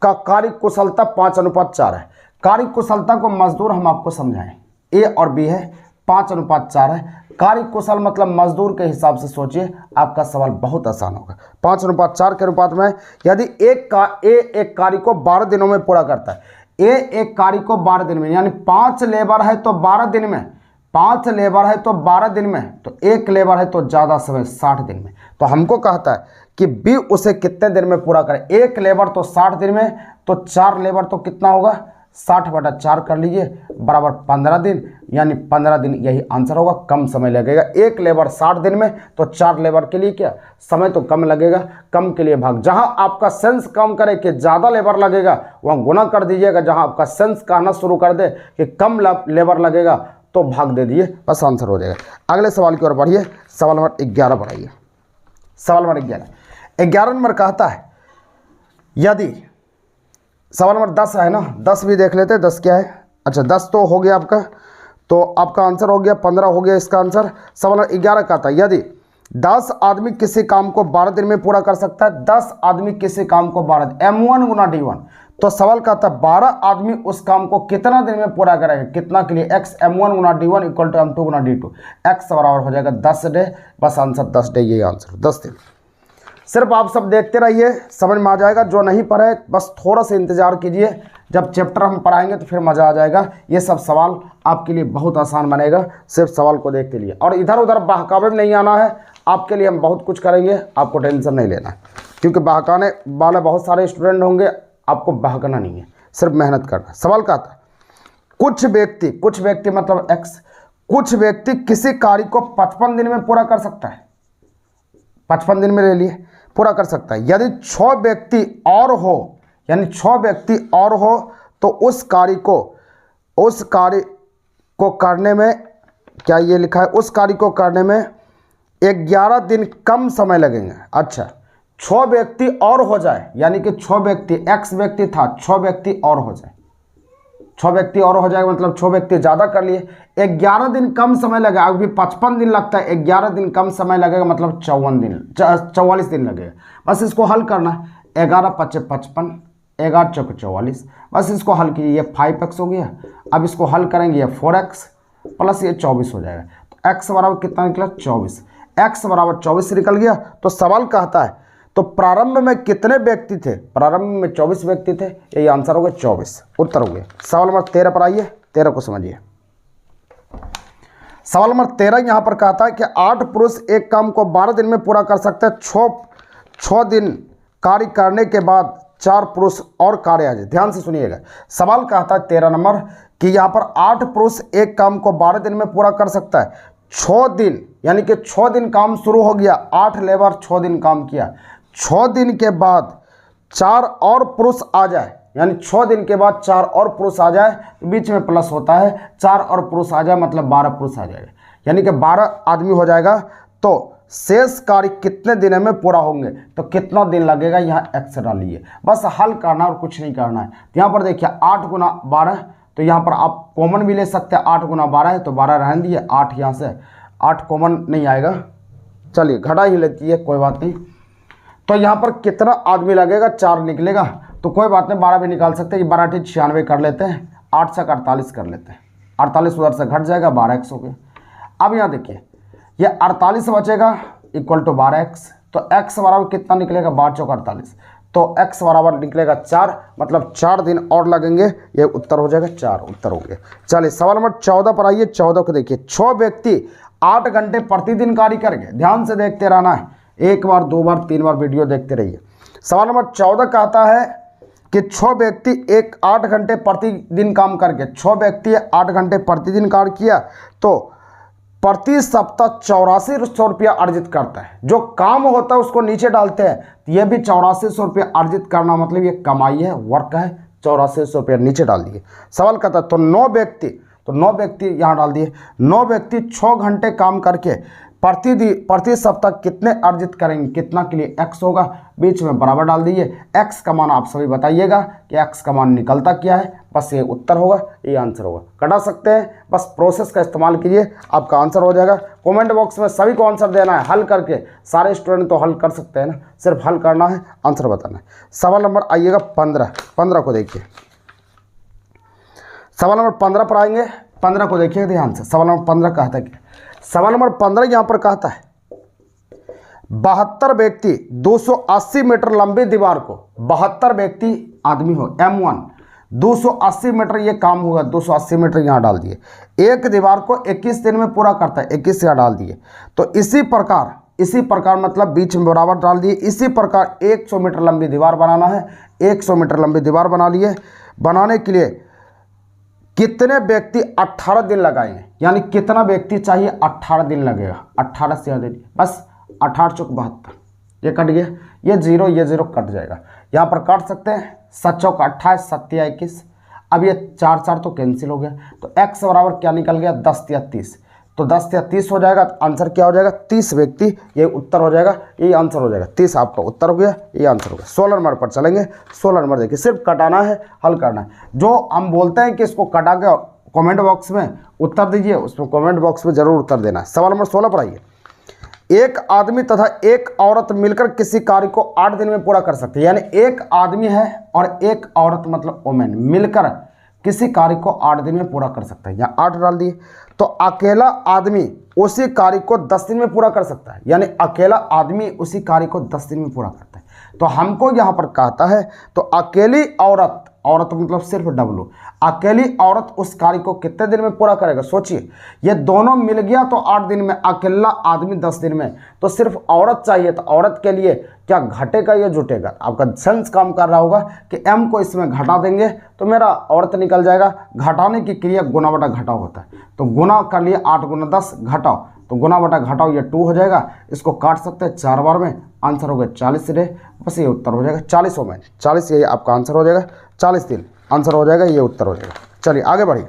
का कार्य कुशलता 5:4 है। कार्य कुशलता को मजदूर हम आपको समझाएं, ए और बी है, 5:4 है। कार्य कुशल मतलब मजदूर के हिसाब से सोचिए, आपका सवाल बहुत आसान होगा। 5:4 के अनुपात में यदि एक कार्य को 12 दिनों में पूरा करता है, एक कार्य को 12 दिन में, यानी 5 लेबर है तो 12 दिन में, 5 लेबर है तो 12 दिन में, तो 1 लेबर है तो ज़्यादा समय 60 दिन में। तो हमको कहता है कि बी उसे कितने दिन में पूरा करे, 1 लेबर तो 60 दिन में, तो 4 लेबर तो कितना होगा, 60/4 कर लीजिए बराबर 15 दिन, यानी 15 दिन यही आंसर होगा। कम समय लगेगा, 1 लेबर 60 दिन में, तो 4 लेबर के लिए क्या समय तो कम लगेगा, कम के लिए भाग। जहां आपका सेंस कम करे कि ज़्यादा लेबर लगेगा वहां गुना कर दीजिएगा, जहां आपका सेंस कहना शुरू कर दे कि कम लेबर लगेगा तो भाग दे दिए, बस आंसर हो जाएगा। अगले सवाल की ओर बढ़िए, सवाल नंबर 11 बढ़ाइए। सवाल नंबर 11 नंबर कहता है, यदि सवाल नंबर 10 है ना, 10 भी देख लेते हैं, 10 क्या है। अच्छा 10 तो हो गया आपका, तो आपका आंसर हो गया, 15 हो गया इसका आंसर। सवाल नंबर 11 कहता है, यदि 10 आदमी किसी काम को 12 दिन में पूरा कर सकता है, 10 आदमी किसी काम को 12, M1 गुना D1। तो सवाल कहता है 12 आदमी उस काम को कितना दिन में पूरा करेंगे, कितना के लिए, x M1 गुना D1 इक्वल टू M2 गुना D2। x बराबर हो जाएगा 10 डे, बस आंसर 10 डे, यही आंसर 10 दिन। सिर्फ आप सब देखते रहिए, समझ में आ जाएगा। जो नहीं पढ़े बस थोड़ा सा इंतजार कीजिए, जब चैप्टर हम पढ़ाएंगे तो फिर मज़ा आ जाएगा। ये सब सवाल आपके लिए बहुत आसान बनेगा, सिर्फ सवाल को देखते लिए, और इधर उधर बहकावे में नहीं आना है। आपके लिए हम बहुत कुछ करेंगे, आपको टेंशन नहीं लेना है, क्योंकि बहकाने वाले बहुत सारे स्टूडेंट होंगे, आपको बहकाना नहीं है, सिर्फ मेहनत करना। सवाल का था, कुछ व्यक्ति मतलब x, कुछ व्यक्ति किसी कार्य को 55 दिन में पूरा कर सकता है। 55 दिन में ले लिए, पूरा कर सकता है। यदि 6 व्यक्ति और हो, यानी 6 व्यक्ति और हो तो उस कार्य को करने में, क्या ये लिखा है, उस कार्य को करने में 11 दिन कम समय लगेंगे। अच्छा, 6 व्यक्ति और हो जाए, यानी कि 6 व्यक्ति, x व्यक्ति था, 6 व्यक्ति और हो जाए, 6 व्यक्ति और हो जाएगा मतलब 6 व्यक्ति ज़्यादा कर लिए, 11 दिन कम समय लगेगा। अभी 55 दिन लगता है, 11 दिन कम समय लगेगा मतलब 44 दिन लगेगा। बस इसको हल करना है, 11 × 5 = 55, 11 × 4 = 44। बस इसको हल कीजिए, ये 5x हो गया। अब इसको हल करेंगे, ये 4x प्लस ये 24 हो जाएगा। तो x बराबर कितना निकला? 24। x बराबर 24 निकल गया। तो सवाल कहता है तो प्रारंभ में कितने व्यक्ति थे? प्रारंभ में 24 व्यक्ति थे, यही आंसर हो गया 24, उत्तर हो गया। सवाल नंबर 13 पर आइए, 13 को समझिए। सवाल नंबर 13 यहाँ पर कहता है कि 8 पुरुष एक काम को 12 दिन में पूरा कर सकते हैं। 6 दिन कार्य करने के बाद 4 पुरुष और कार्य आ जाए। ध्यान से सुनिएगा, सवाल कहता है 13 नंबर कि यहाँ पर 8 पुरुष एक काम को 12 दिन में पूरा कर सकता है। 6 दिन, यानी कि 6 दिन काम शुरू हो गया, 8 लेबर 6 दिन काम किया, 6 दिन के बाद 4 और पुरुष आ जाए, यानी 6 दिन के बाद 4 और पुरुष आ जाए, तो बीच में प्लस होता है, 4 और पुरुष आ जाए मतलब 12 पुरुष आ जाएगा, यानी कि 12 आदमी हो जाएगा। तो शेष कार्य कितने दिन में पूरा होंगे? तो कितना दिन लगेगा, यहाँ एक्स डालिए। बस हल करना और कुछ नहीं करना है। तो यहाँ पर देखिए 8 × 12, तो यहाँ पर आप कॉमन भी ले सकते हैं, 8 × 12 है तो 12 रहने दिए, 8 यहाँ से, 8 कॉमन नहीं आएगा, चलिए घटा ही लेती है, कोई बात नहीं। तो यहाँ पर कितना आदमी लगेगा? 4 निकलेगा, तो कोई बात नहीं, 12 भी निकाल सकते हैं। 12 × 96 कर लेते हैं, 8 से 48 कर लेते हैं, 48 उधर से घट जाएगा, 12x हो गया। अब यहाँ देखिए ये 48 बचेगा इक्वल टू 12x, तो x बराबर कितना निकलेगा? 12 × 4 = 48, तो x बराबर निकलेगा 4, मतलब 4 दिन और लगेंगे, ये उत्तर हो जाएगा 4, उत्तर हो गया। चलिए सवाल नंबर 14 पर आइए। 14 को देखिए, 6 व्यक्ति 8 घंटे प्रतिदिन कार्य करेंगे। ध्यान से देखते रहना है, 1 बार 2 बार 3 बार वीडियो देखते रहिए। सवाल नंबर 14 कहता है कि 6 व्यक्ति 8 घंटे प्रतिदिन काम करके, 6 व्यक्ति 8 घंटे प्रतिदिन कार्य किया तो प्रति सप्ताह 8400 रुपया अर्जित करता है। जो काम होता है उसको नीचे डालते हैं, तो यह भी 8400 रुपया अर्जित करना, मतलब ये कमाई है, वर्क है, 8400 रुपया नीचे डाल दिए। सवाल कहता है तो 9 व्यक्ति यहाँ डाल दिए, 9 व्यक्ति 6 घंटे काम करके प्रति सप्ताह कितने अर्जित करेंगे? कितना के लिए x होगा, बीच में बराबर डाल दीजिए। x का मान आप सभी बताइएगा कि x का मान निकलता क्या है, बस ये उत्तर होगा, ये आंसर होगा। कटा सकते हैं, बस प्रोसेस का इस्तेमाल कीजिए, आपका आंसर हो जाएगा। कमेंट बॉक्स में सभी को आंसर देना है, हल करके। सारे स्टूडेंट तो हल कर सकते हैं ना, सिर्फ हल करना है, आंसर बताना है। सवाल नंबर आइएगा 15 को देखिए। सवाल नंबर 15 पर आएंगे, 15 को देखिए ध्यान से। सवाल नंबर 15 कहता है, सवाल नंबर 15 यहाँ पर कहता है 72 व्यक्ति 280 मीटर लंबी दीवार को, 72 व्यक्ति आदमी हो, M1 280 मीटर ये काम होगा, 280 मीटर यहाँ डाल दिए। एक दीवार को 21 दिन में पूरा करता है, 21 यहाँ डाल दिए। तो इसी प्रकार मतलब बीच में बराबर डाल दिए। इसी प्रकार 100 मीटर लंबी दीवार बनाना है, 100 मीटर लंबी दीवार बना लिए। बनाने के लिए कितने व्यक्ति 18 दिन लगाएंगे, यानी कितना व्यक्ति चाहिए? 18 दिन लगेगा, 18 से ज़्यादा नहीं, बस 18 × 4 = 72, ये कट गया, ये 0 कट जाएगा। यहाँ पर काट सकते हैं, 7 × 4 = 28, 7 × 21, अब ये 4 तो कैंसिल हो गया। तो x बराबर क्या निकल गया? 10 या 30, तो 10 या 30 हो जाएगा। आंसर क्या हो जाएगा? 30 व्यक्ति, ये उत्तर हो जाएगा, यही आंसर हो जाएगा। 30 आपका उत्तर हो गया, ये आंसर हो गया। 16 नंबर पर चलेंगे। 16 नंबर देखिए, सिर्फ कटाना है, हल करना है। जो हम बोलते हैं कि इसको कटा के कमेंट बॉक्स में उत्तर दीजिए, उसमें कमेंट बॉक्स में जरूर उत्तर देना है। सवाल नंबर 16 पर आइए। एक आदमी तथा एक औरत मिलकर किसी कार्य को 8 दिन में पूरा कर सकते हैं, यानी एक आदमी है और एक औरत मतलब वोमेन मिलकर किसी कार्य को 8 दिन में पूरा कर सकता है, यहाँ 8 डाल दिए। तो अकेला आदमी उसी कार्य को 10 दिन में पूरा कर सकता है, यानी अकेला आदमी उसी कार्य को 10 दिन में पूरा करता है। तो हमको यहाँ पर कहता है तो अकेली औरत मतलब सिर्फ W, अकेली औरत उस कार्य को कितने दिन में पूरा करेगा? सोचिए, ये दोनों मिल गया तो 8 दिन में, अकेला आदमी 10 दिन में, तो सिर्फ औरत चाहिए। तो औरत के लिए क्या घटेगा या जुटेगा? आपका सेंस काम कर रहा होगा कि M को इसमें घटा देंगे तो मेरा औरत निकल जाएगा। घटाने की क्रिया गुना बटा घटाओ होता है, तो गुना कर लिए 8 × 10 घटाओ, तो गुना बटा घटाओ ये 2 हो जाएगा, इसको काट सकते हैं 4 बार में, आंसर हो गया 40 रे, बस ये उत्तर हो जाएगा 40 में 40, ये आपका आंसर हो जाएगा 40 दिन आंसर हो जाएगा, ये उत्तर हो जाएगा। चलिए आगे बढ़िए।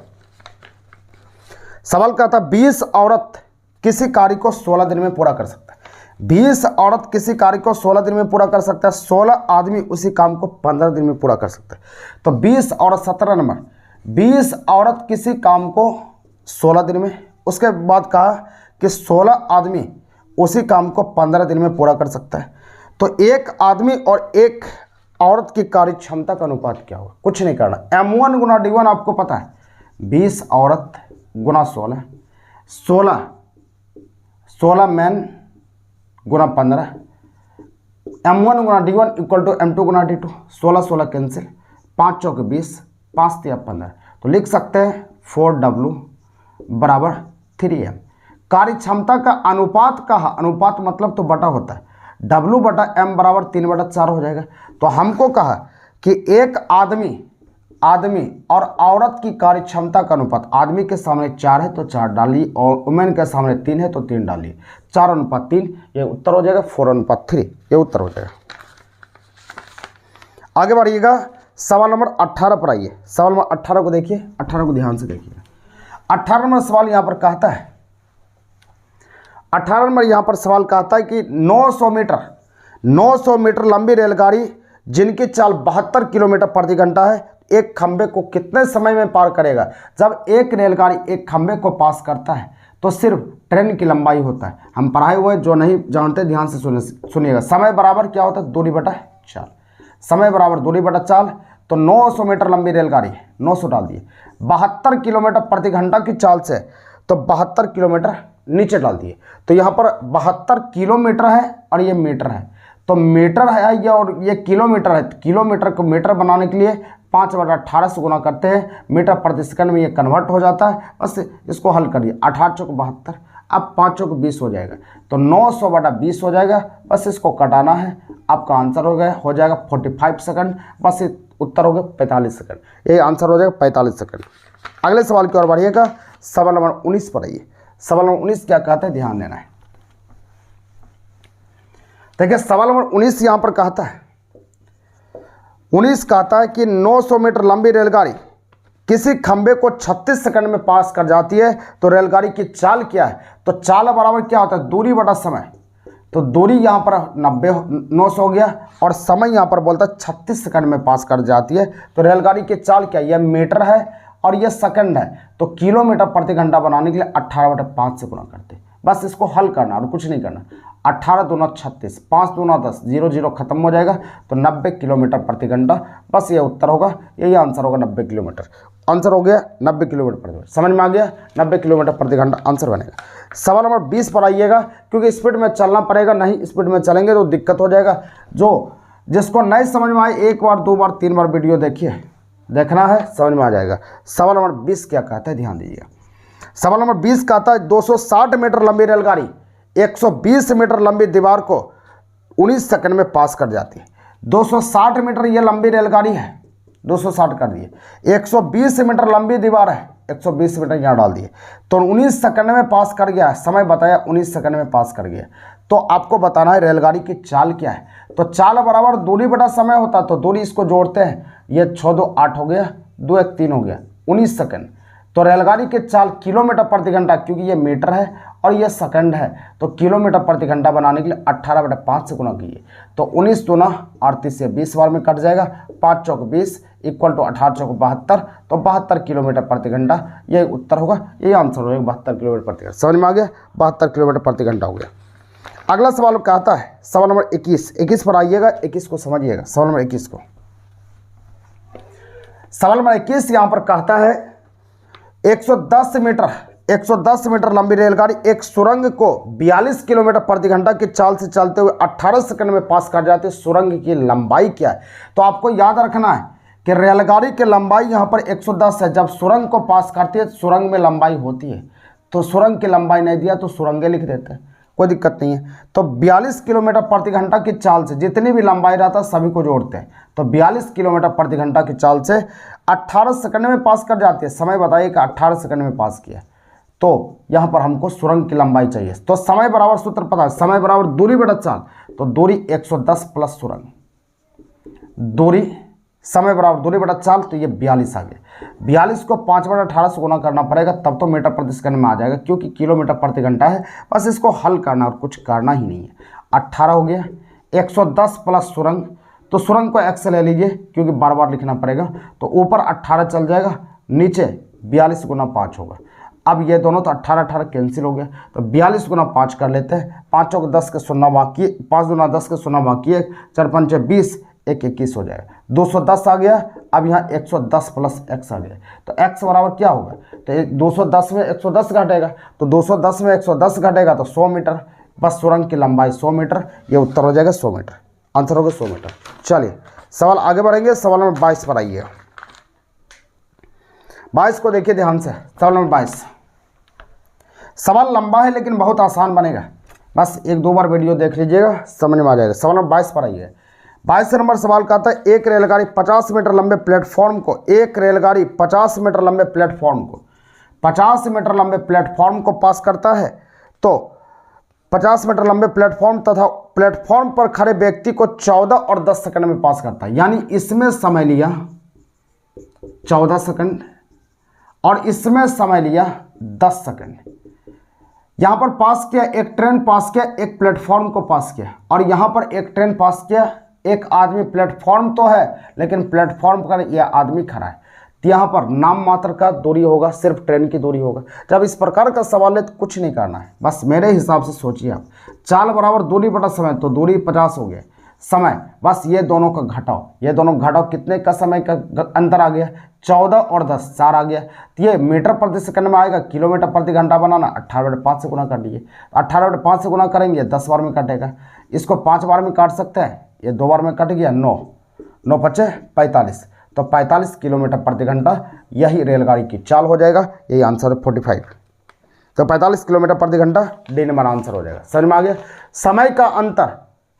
सवाल क्या था, 20 औरत किसी कार्य को 16 दिन में पूरा कर सकता है। 20 औरत किसी कार्य को 16 दिन में पूरा कर सकता है, 16 आदमी उसी काम को 15 दिन में पूरा कर सकते हैं। तो 20 औरत 17 नंबर, 20 औरत किसी काम को 16 दिन में, उसके बाद कहा कि 16 आदमी उसी काम को 15 दिन में पूरा कर सकता है। तो एक आदमी और एक औरत की कार्य क्षमता का अनुपात क्या होगा, कुछ नहीं करना, M1 गुना D1 आपको पता है, 20 औरत गुना 16, 16 मैन गुना 15, M1 गुना D1 इक्वल टू M2 गुना D2, 16 कैंसिल, 5 चौक 20, 5 तिया 15, तो लिख सकते हैं 4W बराबर 3M। कार्य क्षमता का अनुपात कहा, अनुपात मतलब तो बटा होता है, W बटा M बराबर 3/4 हो जाएगा। तो हमको कहा कि एक आदमी और औरत की कार्य क्षमता का अनुपात, आदमी के सामने 4 है तो 4 डालिए और वुमेन के सामने 3 है तो 3 डालिए, 4:3, ये उत्तर हो जाएगा 4:3, ये उत्तर हो जाएगा। आगे बढ़िएगा, सवाल नंबर 18 पर आइए। सवाल नंबर 18 को देखिए, 18 को ध्यान से देखिए। 18 नंबर सवाल यहाँ पर कहता है, 18 नंबर यहाँ पर सवाल कहता है कि 900 मीटर लंबी रेलगाड़ी जिनकी चाल 72 किलोमीटर प्रति घंटा है, एक खंबे को कितने समय में पार करेगा। जब एक रेलगाड़ी एक खंबे को पास करता है तो सिर्फ ट्रेन की लंबाई होता है, हम पढ़ाए हुए, जो नहीं जानते ध्यान से सुनिएगा। समय बराबर क्या होता है, दूरी बटा चाल, समय बराबर दूरी बटा चाल। तो 900 मीटर लंबी रेलगाड़ी, 900 डाल दिए, 72 किलोमीटर प्रति घंटा की चाल से, तो 72 किलोमीटर नीचे डाल दिए। तो यहाँ पर 72 किलोमीटर है और ये मीटर है, तो मीटर है ये और ये किलोमीटर है। किलोमीटर को मीटर बनाने के लिए 5/18 से गुना करते हैं, मीटर प्रति सेकंड में ये कन्वर्ट हो जाता है। बस इसको हल करिए, 18 चौक 72, अब 5 चौक 20 हो जाएगा, तो 900/20 हो जाएगा। बस इसको कटाना है, आपका आंसर हो जाएगा 45 सेकंड, बस उत्तर हो गया 45 सेकंड, ये आंसर हो जाएगा 45 सेकंड। अगले सवाल की ओर बढ़िएगा, सवाल नंबर 19 पर आइए। सवाल नंबर 19 क्या कहता है, ध्यान देना है। देखिए सवाल नंबर 19 यहां पर कहता है, 19 कहता है कि 900 मीटर लंबी रेलगाड़ी किसी खंबे को 36 सेकंड में पास कर जाती है, तो रेलगाड़ी की चाल क्या है। तो चाल बराबर क्या होता है, दूरी बटा समय। तो दूरी यहाँ पर 900 हो गया और समय यहाँ पर बोलता है 36 सेकंड में पास कर जाती है। तो रेलगाड़ी की चाल क्या है, यह मीटर है और यह सेकंड है, तो किलोमीटर प्रति घंटा बनाने के लिए 18/5 से गुणा करते हैं। बस इसको हल करना और कुछ नहीं करना। 18 दूना 36, 5 दूना 10, 0 0 खत्म हो जाएगा, तो 90 किलोमीटर प्रति घंटा, बस ये उत्तर होगा, यही आंसर होगा 90 किलोमीटर। आंसर हो गया 90 किलोमीटर प्रति घंटा, समझ में आ गया, 90 किलोमीटर प्रति घंटा आंसर बनेगा। सवाल नंबर 20 पर आइएगा, क्योंकि स्पीड में चलना पड़ेगा, नहीं स्पीड में चलेंगे तो दिक्कत हो जाएगा। जिसको नहीं समझ में आए, 1 बार 2 बार 3 बार वीडियो देखिए, देखना है, समझ में आ जाएगा। सवाल नंबर 20 क्या कहता है, ध्यान दीजिएगा। सवाल नंबर 20 कहता है 260 मीटर लंबी रेलगाड़ी 120 मीटर लंबी दीवार को 19 सेकंड में पास कर जाती है। 260 मीटर ये लंबी रेलगाड़ी है, 260 कर दिए, 120 मीटर लंबी दीवार है, 120 मीटर यहाँ डाल दिए, तो 19 सेकंड में पास कर गया। समय बताया 19 सेकंड में पास कर गया। तो आपको बताना है रेलगाड़ी की चाल क्या है। तो चाल बराबर दूरी बटा समय होता है, तो दूरी इसको जोड़ते हैं, ये 6 2 8 हो गया, 2 1 3 हो गया, 19 सेकंड। तो रेलगाड़ी की चाल किलोमीटर प्रति घंटा, क्योंकि ये मीटर है और ये सेकंड है, तो किलोमीटर प्रति घंटा बनाने के लिए 18/5 से गुणा कीजिए। तो 19 दूना 38 से 20 बार में कट जाएगा, 5 चौक 20 इक्वल टू 18 चौक 72, तो 72 किलोमीटर प्रति घंटा, ये उत्तर होगा, ये आंसर होगा 72 किलोमीटर प्रति घंटा। समझ में आ गया, 72 किलोमीटर प्रति घंटा हो गया। अगला सवाल कहता है, सवाल नंबर 21 पर आइएगा, 21 को समझिएगा। सवाल नंबर 21 को, सवाल नंबर 21 यहाँ पर कहता है 110 मीटर लंबी रेलगाड़ी एक सुरंग को 42 किलोमीटर प्रति घंटा की चाल से चलते हुए 18 सेकंड में पास कर जाती है। सुरंग की लंबाई क्या है। तो आपको याद रखना है कि रेलगाड़ी की लंबाई यहाँ पर 110 है। जब सुरंग को पास करती है, सुरंग में लंबाई होती है, तो सुरंग की लंबाई नहीं दिया तो सुरंगे लिख देते हैं, कोई दिक्कत नहीं है। तो 42 किलोमीटर प्रति घंटा की चाल से जितनी भी लंबाई रहता है सभी को जोड़ते हैं, तो 42 किलोमीटर प्रति घंटा की चाल से 18 सेकंड में पास कर जाती है। समय बताइए कि 18 सेकंड में पास किया, तो यहाँ पर हमको सुरंग की लंबाई चाहिए। तो समय बराबर सूत्र पता है, समय बराबर दूरी बटा चाल, तो दूरी 110 प्लस सुरंग, दूरी समय बराबर दूरी बटा चाल, तो ये 42 आ गया। 42 को 5/18 से गुना करना पड़ेगा, तब तो मीटर प्रति सेकंड में आ जाएगा, क्योंकि किलोमीटर प्रति घंटा है। बस इसको हल करना और कुछ करना ही नहीं है। 18 हो गया, 110 प्लस सुरंग, तो सुरंग को x ले लीजिए क्योंकि बार बार लिखना पड़ेगा, तो ऊपर 18 चल जाएगा, नीचे 42 गुना 5 होगा। अब ये दोनों तो 18 कैंसिल हो गया, तो 42 गुना 5 कर लेते हैं। 5 चौक 10 के 0 बाकी, 5 गुना 10 के 0 बाकी, 4 5 20, 1 21 हो जाएगा। 210 आ गया। अब यहाँ 110 प्लस x आ गया, तो x बराबर क्या होगा, तो 210 में 110 घटेगा, तो 210 में 110 घटेगा तो 100 मीटर। बस सुरंग की लंबाई 100 मीटर, ये उत्तर हो जाएगा 100 मीटर, आंसर होगा 100 मीटर। चलिए सवाल आगे बढ़ेंगे, सवाल नंबर 22 पर आइए। 22 को देखिए ध्यान से, सवाल नंबर 22। सवाल लंबा है लेकिन बहुत आसान बनेगा, बस 1-2 बार वीडियो देख लीजिएगा, समझ में आ जाएगा। सवाल नंबर 22 पर आइए। 22 नंबर सवाल का आता है, एक रेलगाड़ी 50 मीटर लंबे प्लेटफॉर्म को, एक रेलगाड़ी 50 मीटर लंबे प्लेटफॉर्म को 50 मीटर लंबे प्लेटफॉर्म को पास करता है, तो 50 मीटर लंबे प्लेटफॉर्म तथा प्लेटफॉर्म पर खड़े व्यक्ति को 14 और 10 सेकंड में पास करता है। यानी इसमें समय लिया 14 सेकंड और इसमें समय लिया 10 सेकंड। यहां पर पास किया, एक ट्रेन पास किया, एक प्लेटफॉर्म को पास किया, और यहां पर एक ट्रेन पास किया, एक आदमी, प्लेटफॉर्म तो है लेकिन प्लेटफॉर्म पर यह आदमी खड़ा है, तो यहाँ पर नाम मात्र का दूरी होगा, सिर्फ ट्रेन की दूरी होगा। जब इस प्रकार का सवाल है तो कुछ नहीं करना है, बस मेरे हिसाब से सोचिए आप। चाल बराबर दूरी बटा समय, तो दूरी 50 हो गया, समय बस ये दोनों का घटाओ, ये दोनों घटाओ, कितने का समय का अंतर आ गया, 14 और 10, 4 आ गया। तो ये मीटर प्रति सेकंड में आएगा, किलोमीटर प्रति घंटा बनाना 18/5 से गुना कर लीजिए। 18/5 से गुना करेंगे 10 बार में कटेगा, इसको 5 बार में काट सकते हैं, ये 2 बार में कट गया, 9 9 5 45, तो 45 किलोमीटर प्रति घंटा यही रेलगाड़ी की चाल हो जाएगा। यही आंसर है 45, तो 45 किलोमीटर प्रति घंटा डी नंबर आंसर हो जाएगा। समझ में आ गया। समय का अंतर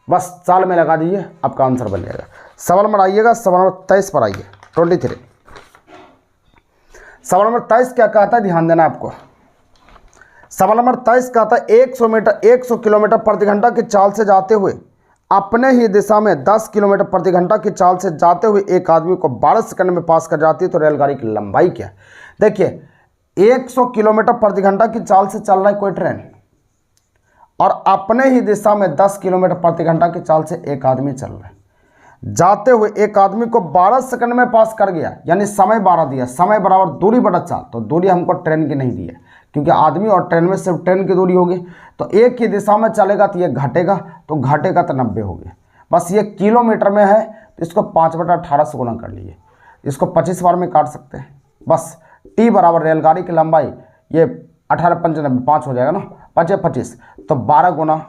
बस चाल में लगा दीजिए, आपका आंसर बन जाएगा। सवाल नंबर आइएगा, सवाल नंबर 23 पर आइए, 23। सवाल नंबर 23 क्या कहता है, ध्यान देना आपको। सवाल नंबर 23 कहता है, 100 किलोमीटर प्रति घंटा की चाल से जाते हुए अपने ही दिशा में 10 किलोमीटर प्रति घंटा की चाल से जाते हुए एक आदमी को 12 सेकंड में पास कर जाती है, तो रेलगाड़ी की लंबाई क्या है। देखिए 100 किलोमीटर प्रति घंटा की चाल से चल रहा है कोई ट्रेन, और अपने ही दिशा में 10 किलोमीटर प्रति घंटा की चाल से एक आदमी चल रहा है। जाते हुए एक आदमी को 12 सेकंड में पास कर गया, यानी समय 12 दिया, समय बराबर दूरी बटा चाल, तो दूरी हमको ट्रेन की नहीं दी है, क्योंकि आदमी और ट्रेन में सिर्फ ट्रेन की दूरी होगी, तो एक ही दिशा में चलेगा तो ये घटेगा, तो घटेगा तो 90 हो गया। बस ये किलोमीटर में है, तो इसको 5/18 से गुना कर लीजिए, इसको 25 बार में काट सकते हैं। बस टी बराबर रेलगाड़ी की लंबाई, ये 18 5 90 5 हो जाएगा ना, 5 25, तो 12 गुना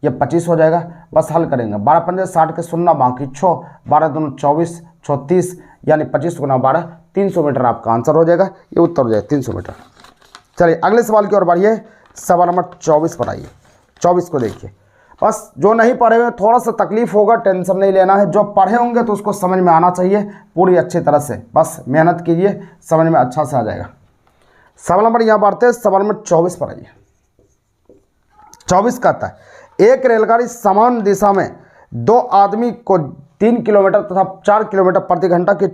ये 25 हो जाएगा। बस हल करेंगे, 12 5 60 के 0 बाकी 6, 12 दूनी 24, 36, यानी 25 गुना 12, 300 मीटर आपका आंसर हो जाएगा, ये उत्तर हो जाएगा 300 मीटर। चलिए अगले सवाल की ओर बढ़िए, सवाल नंबर 24 पर आइए। 24 को देखिए, बस जो नहीं पढ़े हुए थोड़ा सा तकलीफ होगा, टेंशन नहीं लेना है, जो पढ़े होंगे तो उसको समझ में आना चाहिए पूरी अच्छी तरह से, बस मेहनत कीजिए, समझ में अच्छा से आ जाएगा। सवाल नंबर यहाँ बढ़ते हैं, सवाल नंबर 24 पर आइए। 24 कहता है, एक रेलगाड़ी समान दिशा में 2 आदमी को 3 किलोमीटर तथा 4 किलोमीटर प्रति घंटा की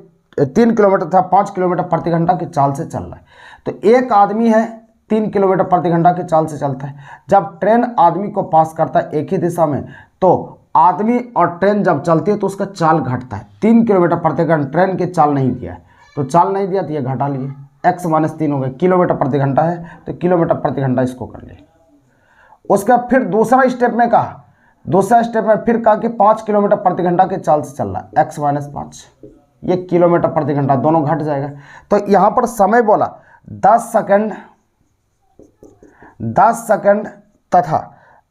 3 किलोमीटर तथा 5 किलोमीटर प्रति घंटा की चाल से चल रहा है। तो एक आदमी है 3 किलोमीटर प्रति घंटा की चाल से चलता है। जब ट्रेन आदमी को पास करता है एक ही दिशा में, तो आदमी और ट्रेन जब चलती है तो उसका चाल घटता है। 3 किलोमीटर प्रति घंटा ट्रेन की चाल नहीं दिया है, तो चाल नहीं दिया तो ये घटा लिए, x - 3 हो गए, किलोमीटर प्रति घंटा है तो किलोमीटर प्रति घंटा इसको कर लिए। उसका फिर दूसरा स्टेप में कहा, दूसरा स्टेप में फिर कहा कि 5 किलोमीटर प्रति घंटा की चाल से चल रहा है, x - 5, ये किलोमीटर प्रति घंटा दोनों घट जाएगा। तो यहाँ पर समय बोला 10 सेकंड तथा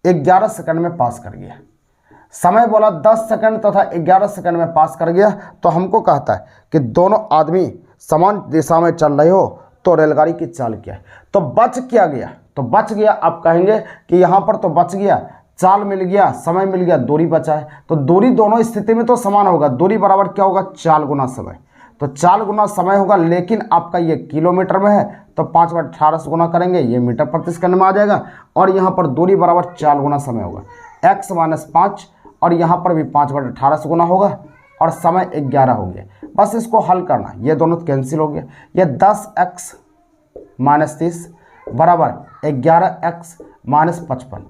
11 सेकंड में पास कर गया। समय बोला 10 सेकंड तथा 11 सेकंड में पास कर गया, तो हमको कहता है कि दोनों आदमी समान दिशा में चल रहे हो, तो रेलगाड़ी की चाल क्या है। तो बच क्या गया, तो बच गया, आप कहेंगे कि यहाँ पर तो बच गया, चाल मिल गया, समय मिल गया, दूरी बचा है। तो दूरी दोनों स्थिति में तो समान होगा, दूरी बराबर क्या होगा, चाल गुना समय, तो चाल गुना समय होगा, लेकिन आपका ये किलोमीटर में है तो 5/18 से गुना करेंगे, ये मीटर प्रति सेकंड में आ जाएगा। और यहाँ पर दूरी बराबर 4 गुना समय होगा, x - 5, और यहाँ पर भी 5/18 से गुना होगा और समय 11 हो गया। बस इसको हल करना, ये दोनों कैंसिल हो गया। ये 10x - 30 बराबर 11x - 55।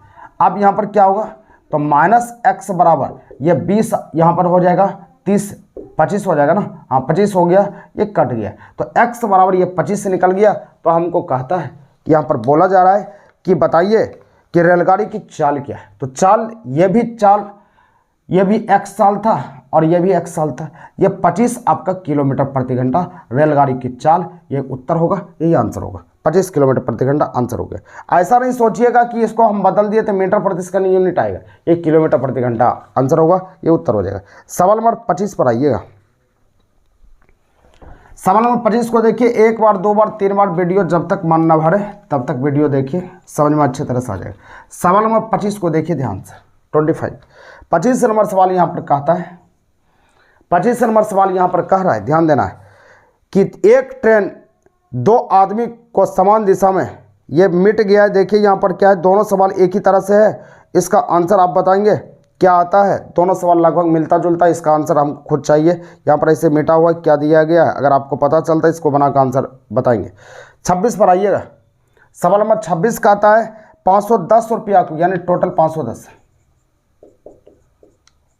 अब यहाँ पर क्या होगा, तो -x बराबर ये 20 यहाँ पर हो जाएगा, 30 25 हो जाएगा ना, हाँ 25 हो गया, ये कट गया। तो x बराबर ये 25 से निकल गया। तो हमको कहता है कि यहाँ पर बोला जा रहा है कि बताइए कि रेलगाड़ी की चाल क्या है। तो चाल, ये भी x साल था और ये भी x साल था। ये 25 आपका किलोमीटर प्रति घंटा रेलगाड़ी की चाल, ये उत्तर होगा, यही आंसर होगा। 25 किलोमीटर प्रति घंटा आंसर हो गया। ऐसा नहीं सोचिएगा कि इसको हम बदल दिए तो मीटर प्रति सेकंड यूनिट आएगा, ये किलोमीटर प्रति घंटा आंसर होगा, ये उत्तर हो जाएगा। सवाल नंबर 25 पर आइएगा। सवाल नंबर 25 को देखिए, 1 बार 2 बार 3 बार वीडियो जब तक मन न भरे तब तक वीडियो देखिए, समझ में अच्छी तरह से आ जाएगा। सवाल नंबर 25 को देखिए ध्यान से। 25 नंबर सवाल यहाँ पर कहता है, 25 नंबर सवाल यहाँ पर कह रहा है, ध्यान देना है कि एक ट्रेन 2 आदमी को समान दिशा में, ये मिट गया है। देखिए यहाँ पर क्या है, दोनों सवाल एक ही तरह से है, इसका आंसर आप बताएंगे क्या आता है। दोनों सवाल लगभग मिलता जुलता है, इसका आंसर हमको खुद चाहिए। यहाँ पर ऐसे मिटा हुआ क्या दिया गया है, अगर आपको पता चलता है इसको बनाकर आंसर बताएंगे। 26 पर आइएगा। सवाल नंबर 26 का आता है 510 रुपया को, यानी टोटल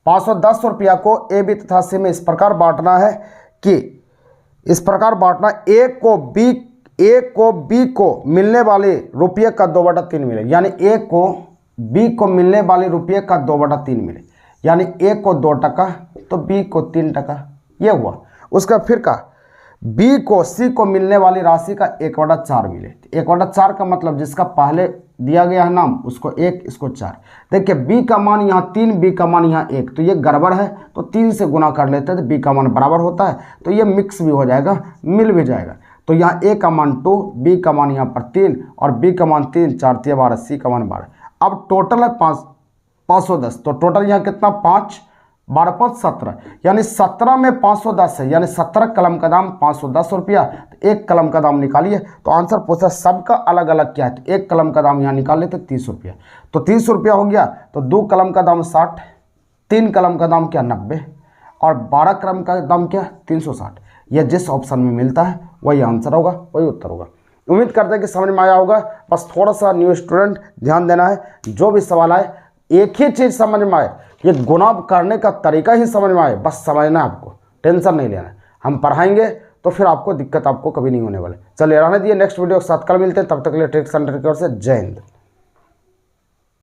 510 रुपया को ए बी तथा सी में इस प्रकार बांटना है कि इस प्रकार बांटना, ए को बी को मिलने वाले रुपये का 2/3 मिले, यानी ए को बी को मिलने वाले रुपये का 2/3 मिले, यानी ए को 2 टका तो बी को 3 टका, ये हुआ। उसका फिर का बी को सी को मिलने वाली राशि का 1/4 मिले। 1/4 का मतलब जिसका पहले दिया गया है नाम, उसको 1, इसको 4। देखिए बी का मान यहाँ 3, बी का मान यहाँ 1, तो ये गड़बड़ है, तो 3 से गुना कर लेते हैं तो बी का मान बराबर होता है, तो ये मिक्स भी हो जाएगा, मिल भी जाएगा। तो यहाँ ए का मान 2, बी का मान यहाँ पर 3 और बी का मान 3, 4 × 12, सी का मान 12। अब टोटल है 510, तो टोटल यहाँ कितना, 5 12 5 17, यानी 17 में 510 है, यानी 17 कलम का दाम 510 रुपया। तो एक कलम का दाम निकालिए, तो आंसर पूछा सबका अलग अलग क्या है, तो एक कलम का दाम यहाँ निकाल लेते 30 रुपया, तो 30 रुपया हो गया। तो 2 कलम का दाम 60, 3 कलम का दाम क्या 90 और 12 कलम का दाम क्या 360। यह जिस ऑप्शन में मिलता है वही आंसर होगा, वही उत्तर होगा। उम्मीद करते हैं कि समझ में आया होगा। बस थोड़ा सा न्यू स्टूडेंट ध्यान देना है, जो भी सवाल आए एक ही चीज़ समझ में आए, ये गुना करने का तरीका ही समझ में आए, बस समझना है आपको, टेंशन नहीं लेना है। हम पढ़ाएंगे तो फिर आपको दिक्कत आपको कभी नहीं होने वाले। चलिए रहने दिए, नेक्स्ट वीडियो के साथ कल मिलते हैं, तब तक के लिए ट्रिक्स एंड ट्रिक से जय हिंद।